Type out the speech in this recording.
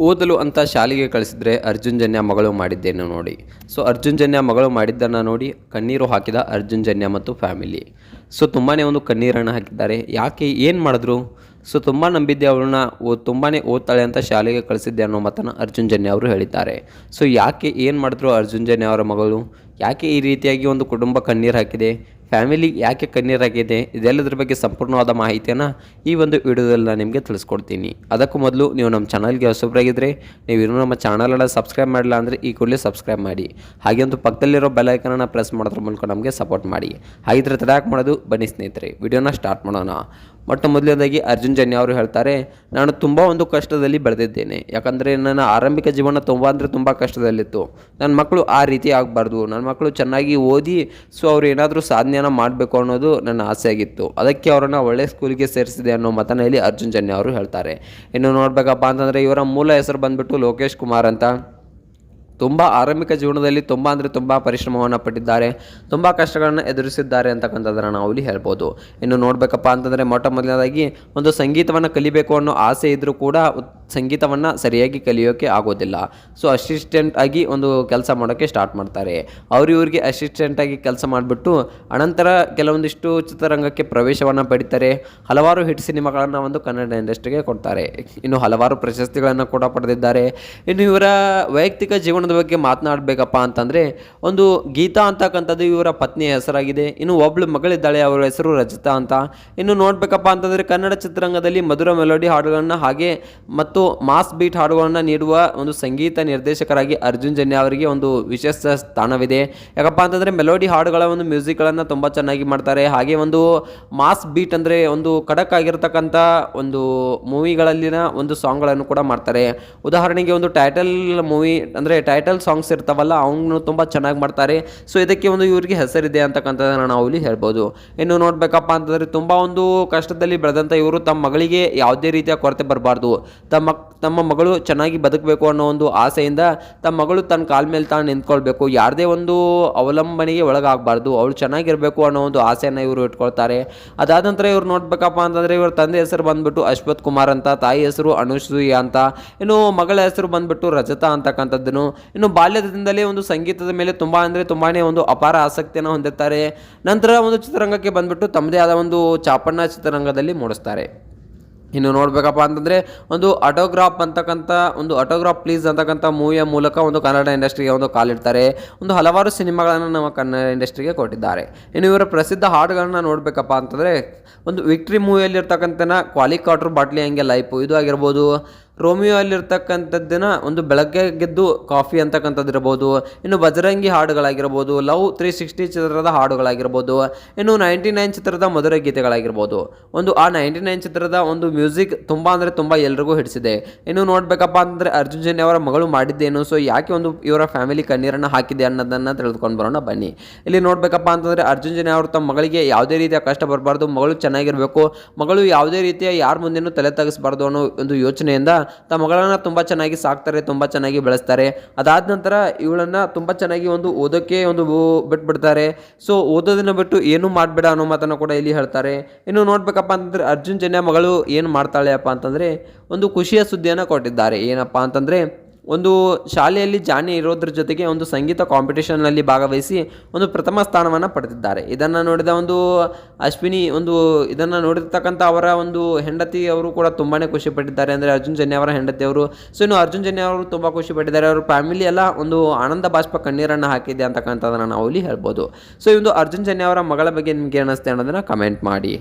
ಓದಲು ಅಂತ ಶಾಲೆಗೆ ಕಳಿಸಿದ್ರೆ ಅರ್ಜುನ್ ಜನ್ಯ ಮಗಳು ಮಾಡಿದ್ದೇನು ನೋಡಿ. ಸೊ ಅರ್ಜುನ್ ಜನ್ಯ ಮಗಳು ಮಾಡಿದ್ದನ್ನು ನೋಡಿ ಕಣ್ಣೀರು ಹಾಕಿದ ಅರ್ಜುನ್ ಜನ್ಯ ಮತ್ತು ಫ್ಯಾಮಿಲಿ. ಸೊ ತುಂಬಾ ಒಂದು ಕಣ್ಣೀರನ್ನು ಹಾಕಿದ್ದಾರೆ. ಯಾಕೆ ಏನು ಮಾಡಿದ್ರು? ಸೊ ತುಂಬ ನಂಬಿದ್ದೆ ಅವಳನ್ನ, ತುಂಬಾ ಓದ್ತಾಳೆ ಅಂತ ಶಾಲೆಗೆ ಕಳಿಸಿದ್ದೆ ಅನ್ನೋ ಮಾತನ್ನು ಅರ್ಜುನ್ ಜನ್ಯ ಅವರು ಹೇಳಿದ್ದಾರೆ. ಸೊ ಯಾಕೆ ಏನು ಮಾಡಿದ್ರು ಅರ್ಜುನ್ ಜನ್ಯ ಅವರ ಮಗಳು? ಯಾಕೆ ಈ ರೀತಿಯಾಗಿ ಒಂದು ಕುಟುಂಬ ಕಣ್ಣೀರು ಹಾಕಿದೆ? ಫ್ಯಾಮಿಲಿ ಯಾಕೆ ಕಣ್ಣೀರು ಹಾಕಿದೆ? ಇದೆಲ್ಲದ್ರ ಬಗ್ಗೆ ಸಂಪೂರ್ಣವಾದ ಮಾಹಿತಿಯನ್ನು ಈ ಒಂದು ವಿಡಿಯೋದಲ್ಲಿ ನಾನು ನಿಮಗೆ ತಿಳಿಸ್ಕೊಡ್ತೀನಿ. ಅದಕ್ಕೂ ಮೊದಲು ನೀವು ನಮ್ಮ ಚಾನಲ್ಗೆ ಹೊಸಬರಾಗಿದ್ದರೆ, ನೀವು ಇನ್ನೂ ನಮ್ಮ ಚಾನಲನ್ನು ಸಬ್ಸ್ಕ್ರೈಬ್ ಮಾಡಿಲ್ಲ ಅಂದರೆ ಈ ಕೂಡಲೇ ಸಬ್ಸ್ಕ್ರೈಬ್ ಮಾಡಿ. ಹಾಗೆ ಒಂದು ಪಕ್ಕದಲ್ಲಿರೋ ಬೆಲ್ ಐಕನನ್ನು ಪ್ರೆಸ್ ಮಾಡೋದ್ರ ಮೂಲಕ ನಮಗೆ ಸಪೋರ್ಟ್ ಮಾಡಿ. ಹಾಗಿದ್ರೆ ತಡಾಕ್ ಮಾಡೋದು ಬನ್ನಿ ಸ್ನೇಹಿತರೆ, ವಿಡಿಯೋನ ಸ್ಟಾರ್ಟ್ ಮಾಡೋಣ. ಮೊಟ್ಟ ಮೊದಲನೇದಾಗಿ ಅರ್ಜುನ್ ಜನ್ಯ ಅವರು ಹೇಳ್ತಾರೆ, ನಾನು ತುಂಬ ಒಂದು ಕಷ್ಟದಲ್ಲಿ ಬೆಳೆದಿದ್ದೇನೆ. ಯಾಕಂದರೆ ನನ್ನ ಆರಂಭಿಕ ಜೀವನ ತುಂಬ ಕಷ್ಟದಲ್ಲಿತ್ತು. ನನ್ನ ಮಕ್ಕಳು ಆ ರೀತಿ ಆಗಬಾರ್ದು, ನನ್ನ ಮಕ್ಕಳು ಚೆನ್ನಾಗಿ ಓದಿ ಸೊ ಅವ್ರು ಏನಾದರೂ ಸಾಧನೆಯನ್ನು ಮಾಡಬೇಕು ಅನ್ನೋದು ನನ್ನ ಆಸೆ ಆಗಿತ್ತು. ಅದಕ್ಕೆ ಅವರನ್ನು ಒಳ್ಳೆಯ ಸ್ಕೂಲಿಗೆ ಸೇರಿಸಿದೆ ಅನ್ನೋ ಮಾತನ್ನ ಇಲ್ಲಿ ಅರ್ಜುನ್ ಜನ್ಯ ಅವರು ಹೇಳ್ತಾರೆ. ಇನ್ನು ನೋಡಬೇಕಪ್ಪ ಅಂತಂದರೆ ಇವರ ಮೂಲ ಹೆಸರು ಬಂದುಬಿಟ್ಟು ಲೋಕೇಶ್ ಕುಮಾರ್ ಅಂತ. ತುಂಬ ಆರಂಭಿಕ ಜೀವನದಲ್ಲಿ ತುಂಬ ಪರಿಶ್ರಮವನ್ನು ಪಟ್ಟಿದ್ದಾರೆ, ತುಂಬ ಕಷ್ಟಗಳನ್ನು ಎದುರಿಸಿದ್ದಾರೆ ಅಂತಕ್ಕಂಥದ್ದನ್ನು ನಾವು ಇಲ್ಲಿ ಹೇಳ್ಬೋದು. ಇನ್ನು ನೋಡಬೇಕಪ್ಪ ಅಂತಂದರೆ ಮೊಟ್ಟ ಮೊದಲನೇದಾಗಿ ಒಂದು ಸಂಗೀತವನ್ನು ಕಲಿಬೇಕು ಅನ್ನೋ ಆಸೆ ಇದ್ದರೂ ಕೂಡ ಸಂಗೀತವನ್ನು ಸರಿಯಾಗಿ ಕಲಿಯೋಕ್ಕೆ ಆಗೋದಿಲ್ಲ. ಸೊ ಅಸಿಸ್ಟೆಂಟ್ ಆಗಿ ಒಂದು ಕೆಲಸ ಮಾಡೋಕ್ಕೆ ಸ್ಟಾರ್ಟ್ ಮಾಡ್ತಾರೆ. ಇವ್ರಿಗೆ ಅಸಿಸ್ಟೆಂಟಾಗಿ ಕೆಲಸ ಮಾಡಿಬಿಟ್ಟು ಅನಂತರ ಕೆಲವೊಂದಿಷ್ಟು ಚಿತ್ರರಂಗಕ್ಕೆ ಪ್ರವೇಶವನ್ನು ಪಡಿತಾರೆ. ಹಲವಾರು ಹಿಟ್ ಸಿನಿಮಾಗಳನ್ನು ಒಂದು ಕನ್ನಡ ಇಂಡಸ್ಟ್ರಿಗೆ ಕೊಡ್ತಾರೆ. ಇನ್ನು ಹಲವಾರು ಪ್ರಶಸ್ತಿಗಳನ್ನು ಕೂಡ ಪಡೆದಿದ್ದಾರೆ. ಇನ್ನು ಇವರ ವೈಯಕ್ತಿಕ ಜೀವನದ ಬಗ್ಗೆ ಮಾತನಾಡಬೇಕಪ್ಪ ಅಂತಂದರೆ, ಒಂದು ಗೀತಾ ಅಂತಕ್ಕಂಥದ್ದು ಇವರ ಪತ್ನಿಯ ಹೆಸರಾಗಿದೆ. ಇನ್ನು ಒಬ್ಬಳು ಮಗಳಿದ್ದಾಳೆ, ಅವರ ಹೆಸರು ರಜತಾ ಅಂತ. ಇನ್ನು ನೋಡಬೇಕಪ್ಪ ಅಂತಂದರೆ ಕನ್ನಡ ಚಿತ್ರರಂಗದಲ್ಲಿ ಮಧುರ ಮೆಲೋಡಿ ಹಾಡುಗಳನ್ನು ಹಾಗೆ ಮತ್ತು ಮಾಸ್ ಬೀಟ್ ಹಾಡುಗಳನ್ನು ನೀಡುವ ಒಂದು ಸಂಗೀತ ನಿರ್ದೇಶಕರಾಗಿ ಅರ್ಜುನ್ ಜನ್ಯ ಅವರಿಗೆ ಒಂದು ವಿಶೇಷ ಸ್ಥಾನವಿದೆ. ಯಾಕಪ್ಪ ಅಂತಂದರೆ ಮೆಲೋಡಿ ಹಾಡುಗಳ ಒಂದು ಮ್ಯೂಸಿಕ್ಗಳನ್ನು ತುಂಬ ಚೆನ್ನಾಗಿ ಮಾಡ್ತಾರೆ. ಹಾಗೆ ಒಂದು ಮಾಸ್ ಬೀಟ್ ಅಂದರೆ ಒಂದು ಖಡಕ್ ಆಗಿರ್ತಕ್ಕಂಥ ಒಂದು ಮೂವಿಗಳಲ್ಲಿನ ಒಂದು ಸಾಂಗ್ಗಳನ್ನು ಕೂಡ ಮಾಡ್ತಾರೆ. ಉದಾಹರಣೆಗೆ ಒಂದು ಟೈಟಲ್ ಮೂವಿ ಅಂದರೆ ಟೈಟಲ್ ಸಾಂಗ್ಸ್ ಇರ್ತಾವಲ್ಲ, ಅವನು ತುಂಬ ಚೆನ್ನಾಗಿ ಮಾಡ್ತಾರೆ. ಸೊ ಇದಕ್ಕೆ ಒಂದು ಇವರಿಗೆ ಹೆಸರಿದೆ ಅಂತಕ್ಕಂಥದ್ದನ್ನು ನಾವು ಇಲ್ಲಿ ಹೇಳ್ಬೋದು. ಇನ್ನು ನೋಡಬೇಕಪ್ಪ ಅಂತಂದರೆ ತುಂಬ ಒಂದು ಕಷ್ಟದಲ್ಲಿ ಬೆಳೆದಂಥ ಇವರು ತಮ್ಮ ಮಗಳಿಗೆ ಯಾವುದೇ ರೀತಿಯ ಕೊರತೆ ಬರಬಾರ್ದು, ತಮ್ಮ ಮಗಳು ಚೆನ್ನಾಗಿ ಬದುಕಬೇಕು ಅನ್ನೋ ಒಂದು ಆಸೆಯಿಂದ ತಮ್ಮ ಮಗಳು ತನ್ನ ಕಾಲ ಮೇಲೆ ತಾನು ನಿಂತ್ಕೊಳ್ಬೇಕು, ಯಾರದೇ ಒಂದು ಅವಲಂಬನೆಗೆ ಒಳಗಾಗಬಾರ್ದು, ಅವಳು ಚೆನ್ನಾಗಿರಬೇಕು ಅನ್ನೋ ಒಂದು ಆಸೆಯನ್ನು ಇವರು ಇಟ್ಕೊಳ್ತಾರೆ. ಅದಾದ ನಂತರ ಇವ್ರು ನೋಡಬೇಕಪ್ಪ ಅಂತಂದರೆ ಇವ್ರ ತಂದೆ ಹೆಸರು ಬಂದ್ಬಿಟ್ಟು ಅಶ್ವಥ್ ಕುಮಾರ್ ಅಂತ, ತಾಯಿ ಹೆಸರು ಅನುಸೂಯ ಅಂತ, ಇನ್ನು ಮಗಳ ಹೆಸರು ಬಂದ್ಬಿಟ್ಟು ರಜತಾ ಅಂತಕ್ಕಂಥದ್ದನ್ನು. ಇನ್ನು ಬಾಲ್ಯದಿಂದಲೇ ಒಂದು ಸಂಗೀತದ ಮೇಲೆ ತುಂಬಾನೇ ಒಂದು ಅಪಾರ ಆಸಕ್ತಿಯನ್ನು ಹೊಂದಿರ್ತಾರೆ. ನಂತರ ಒಂದು ಚಿತ್ರರಂಗಕ್ಕೆ ಬಂದ್ಬಿಟ್ಟು ತಮ್ಮದೇ ಆದ ಒಂದು ಚಾಪಣ್ಣ ಚಿತ್ರರಂಗದಲ್ಲಿ ಮೂಡಿಸ್ತಾರೆ. ಇನ್ನು ನೋಡಬೇಕಪ್ಪ ಅಂತಂದರೆ ಒಂದು ಆಟೋಗ್ರಾಫ್ ಪ್ಲೀಸ್ ಅಂತಕ್ಕಂಥ ಮೂವಿಯ ಮೂಲಕ ಒಂದು ಕನ್ನಡ ಇಂಡಸ್ಟ್ರಿಗೆ ಒಂದು ಕಾಲಿಡ್ತಾರೆ. ಒಂದು ಹಲವಾರು ಸಿನಿಮಾಗಳನ್ನು ನಮ್ಮ ಕನ್ನಡ ಇಂಡಸ್ಟ್ರಿಗೆ ಕೊಟ್ಟಿದ್ದಾರೆ. ಇನ್ನು ಇವರ ಪ್ರಸಿದ್ಧ ಹಾಡುಗಳನ್ನ ನೋಡಬೇಕಪ್ಪ ಅಂತಂದರೆ ಒಂದು ವಿಕ್ಟ್ರಿ ಮೂವಿಯಲ್ಲಿರ್ತಕ್ಕಂಥ ಕ್ವಾಲಿ ಕ್ವಾರ್ಟರ್ ಬಾಟ್ಲಿ ಹಂಗೆ ಲೈಫು ಇದು ಆಗಿರ್ಬೋದು. ರೋಮಿಯೋ ಅಲ್ಲಿರ್ತಕ್ಕಂಥದ್ದನ್ನು ಒಂದು ಬೆಳಗ್ಗೆ ಗೆದ್ದು ಕಾಫಿ ಅಂತಕ್ಕಂಥದ್ದು ಇರ್ಬೋದು. ಇನ್ನು ಬಜರಂಗಿ ಹಾಡುಗಳಾಗಿರ್ಬೋದು, ಲವ್ 360 ಚಿತ್ರದ ಹಾಡುಗಳಾಗಿರ್ಬೋದು. ಇನ್ನು 99 ಚಿತ್ರದ ಮಧುರ ಗೀತೆಗಳಾಗಿರ್ಬೋದು. ಆ 99 ಚಿತ್ರದ ಒಂದು ಮ್ಯೂಸಿಕ್ ತುಂಬ ಎಲ್ರಿಗೂ ಹಿಡಿಸಿದೆ. ಇನ್ನು ನೋಡಬೇಕಪ್ಪ ಅಂತಂದರೆ ಅರ್ಜುನ್ ಜನ್ಯ ಅವರ ಮಗಳು ಮಾಡಿದ್ದೇನು, ಸೊ ಯಾಕೆ ಒಂದು ಇವರ ಫ್ಯಾಮಿಲಿ ಕಣ್ಣೀರನ್ನು ಹಾಕಿದೆ ಅನ್ನೋದನ್ನು ತಿಳಿದುಕೊಂಡು ಬರೋಣ ಬನ್ನಿ. ಇಲ್ಲಿ ನೋಡಬೇಕಪ್ಪ ಅಂತಂದರೆ ಅರ್ಜುನ್ ಜನ್ಯ ಅವರು ತಮ್ಮ ಮಗಳಿಗೆ ಯಾವುದೇ ರೀತಿಯ ಕಷ್ಟ ಬರಬಾರ್ದು, ಮಗಳು ಚೆನ್ನಾಗಿರಬೇಕು, ಮಗಳು ಯಾವುದೇ ರೀತಿಯ ಯಾರ ಮುಂದೆನೂ ತಲೆ ತಗ್ಗಿಸಬಾರ್ದು ಅನ್ನೋ ಒಂದು ಯೋಚನೆಯಿಂದ ತಮ್ಮ ಮಗಳನ್ನು ತುಂಬ ಚೆನ್ನಾಗಿ ಸಾಕ್ತಾರೆ, ತುಂಬ ಚೆನ್ನಾಗಿ ಬೆಳೆಸ್ತಾರೆ. ಅದಾದ ನಂತರ ಇವಳನ್ನು ತುಂಬ ಚೆನ್ನಾಗಿ ಒಂದು ಓದೋಕ್ಕೆ ಒಂದು ಬಿಟ್ಬಿಡ್ತಾರೆ. ಸೊ ಓದೋದನ್ನು ಬಿಟ್ಟು ಏನೂ ಮಾಡಬೇಡ ಅನ್ನೋ ಮಾತನ್ನು ಕೂಡ ಇಲ್ಲಿ ಹೇಳ್ತಾರೆ. ಇನ್ನು ನೋಡ್ಬೇಕಪ್ಪ ಅಂತಂದರೆ ಅರ್ಜುನ್ ಜನ್ಯ ಮಗಳು ಏನು ಮಾಡ್ತಾಳೆ ಅಪ್ಪ ಅಂತಂದರೆ ಒಂದು ಖುಷಿಯ ಸುದ್ದಿಯನ್ನು ಕೊಟ್ಟಿದ್ದಾರೆ. ಏನಪ್ಪ ಅಂತಂದರೆ ಒಂದು ಶಾಲೆಯಲ್ಲಿ ಜಾನಿ ಇರೋದ್ರ ಜೊತೆಗೆ ಒಂದು ಸಂಗೀತ ಕಾಂಪಿಟೇಷನ್ನಲ್ಲಿ ಭಾಗವಹಿಸಿ ಒಂದು ಪ್ರಥಮ ಸ್ಥಾನವನ್ನು ಪಡೆದಿದ್ದಾರೆ. ಇದನ್ನು ನೋಡಿದ ಒಂದು ಅಶ್ವಿನಿ ಇದನ್ನು ನೋಡಿರ್ತಕ್ಕಂಥ ಅವರ ಒಂದು ಹೆಂಡತಿ ಅವರು ಕೂಡ ತುಂಬಾ ಖುಷಿಪಟ್ಟಿದ್ದಾರೆ. ಅಂದರೆ ಅರ್ಜುನ್ ಜನ್ಯ ಅವರ ಹೆಂಡತಿ ಅವರು. ಸೊ ಇನ್ನು ಅರ್ಜುನ್ ಜನ್ಯ ಅವರು ತುಂಬ ಖುಷಿಪಟ್ಟಿದ್ದಾರೆ. ಅವ್ರ ಫ್ಯಾಮಿಲಿ ಎಲ್ಲ ಒಂದು ಆನಂದ ಬಾಷ್ಪ ಕಣ್ಣೀರನ್ನು ಹಾಕಿದೆ ಅಂತಕ್ಕಂಥದ್ದನ್ನು ನಾವು ಇಲ್ಲಿ ಹೇಳ್ಬೋದು. ಸೊ ಈ ಒಂದು ಅರ್ಜುನ್ ಜನ್ಯ ಅವರ ಮಗಳ ಬಗ್ಗೆ ನಿಮ್ಗೆ ಏನಿಸ್ತೆ ಅನ್ನೋದನ್ನು ಕಮೆಂಟ್ ಮಾಡಿ.